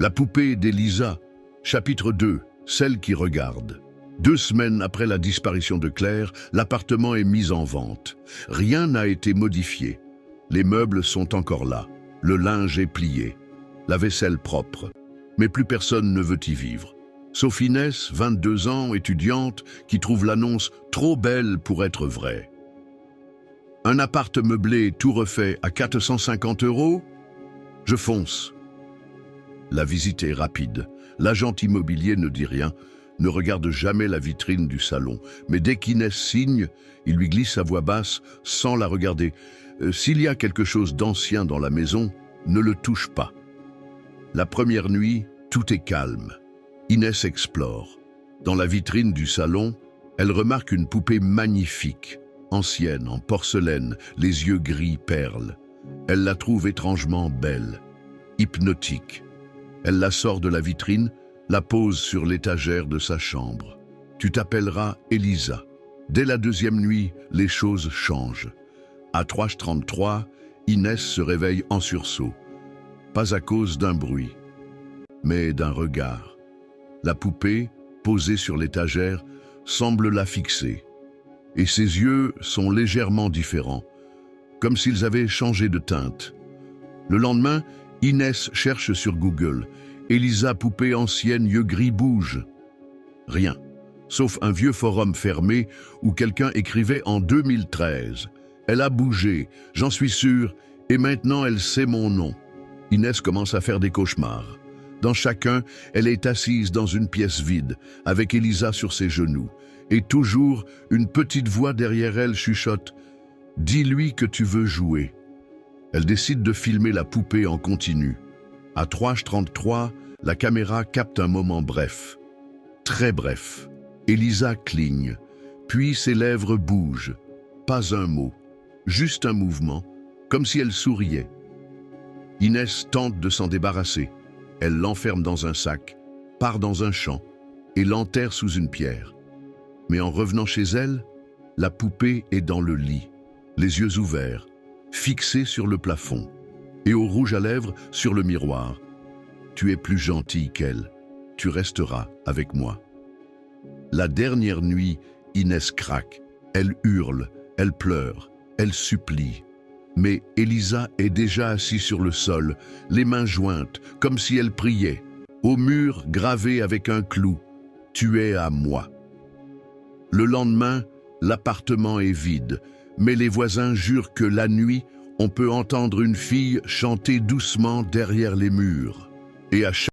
La poupée d'Elisa, chapitre 2, celle qui regarde. 2 semaines après la disparition de Claire, l'appartement est mis en vente. Rien n'a été modifié. Les meubles sont encore là, le linge est plié, la vaisselle propre. Mais plus personne ne veut y vivre. Sauf Inès, 22 ans, étudiante, qui trouve l'annonce trop belle pour être vraie. Un appart meublé tout refait à 450 €? Je fonce. La visite est rapide. L'agent immobilier ne dit rien, ne regarde jamais la vitrine du salon. Mais dès qu'Inès signe, il lui glisse à voix basse, sans la regarder. S'il y a quelque chose d'ancien dans la maison, ne le touche pas. La première nuit, tout est calme. Inès explore. Dans la vitrine du salon, elle remarque une poupée magnifique, ancienne, en porcelaine, les yeux gris perles. Elle la trouve étrangement belle, hypnotique. Elle la sort de la vitrine, la pose sur l'étagère de sa chambre. Tu t'appelleras Elisa. Dès la 2e nuit, les choses changent. À 3h33, Inès se réveille en sursaut. Pas à cause d'un bruit, mais d'un regard. La poupée, posée sur l'étagère, semble la fixer. Et ses yeux sont légèrement différents, comme s'ils avaient changé de teinte. Le lendemain, Inès cherche sur Google. Elisa, poupée ancienne, yeux gris bouge. Rien, sauf un vieux forum fermé où quelqu'un écrivait en 2013. Elle a bougé, j'en suis sûr, et maintenant elle sait mon nom. Inès commence à faire des cauchemars. Dans chacun, elle est assise dans une pièce vide, avec Elisa sur ses genoux. Et toujours, une petite voix derrière elle chuchote « Dis-lui que tu veux jouer ». Elle décide de filmer la poupée en continu. À 3h33, la caméra capte un moment bref. Très bref. Elisa cligne, puis ses lèvres bougent. Pas un mot, juste un mouvement, comme si elle souriait. Inès tente de s'en débarrasser. Elle l'enferme dans un sac, part dans un champ et l'enterre sous une pierre. Mais en revenant chez elle, la poupée est dans le lit, les yeux ouverts, fixée sur le plafond, et au rouge à lèvres sur le miroir. Tu es plus gentille qu'elle, tu resteras avec moi. La dernière nuit, Inès craque, elle hurle, elle pleure, elle supplie. Mais Elisa est déjà assise sur le sol, les mains jointes, comme si elle priait, au mur gravé avec un clou. Tu es à moi. Le lendemain, l'appartement est vide, mais les voisins jurent que la nuit, on peut entendre une fille chanter doucement derrière les murs. Et à chaque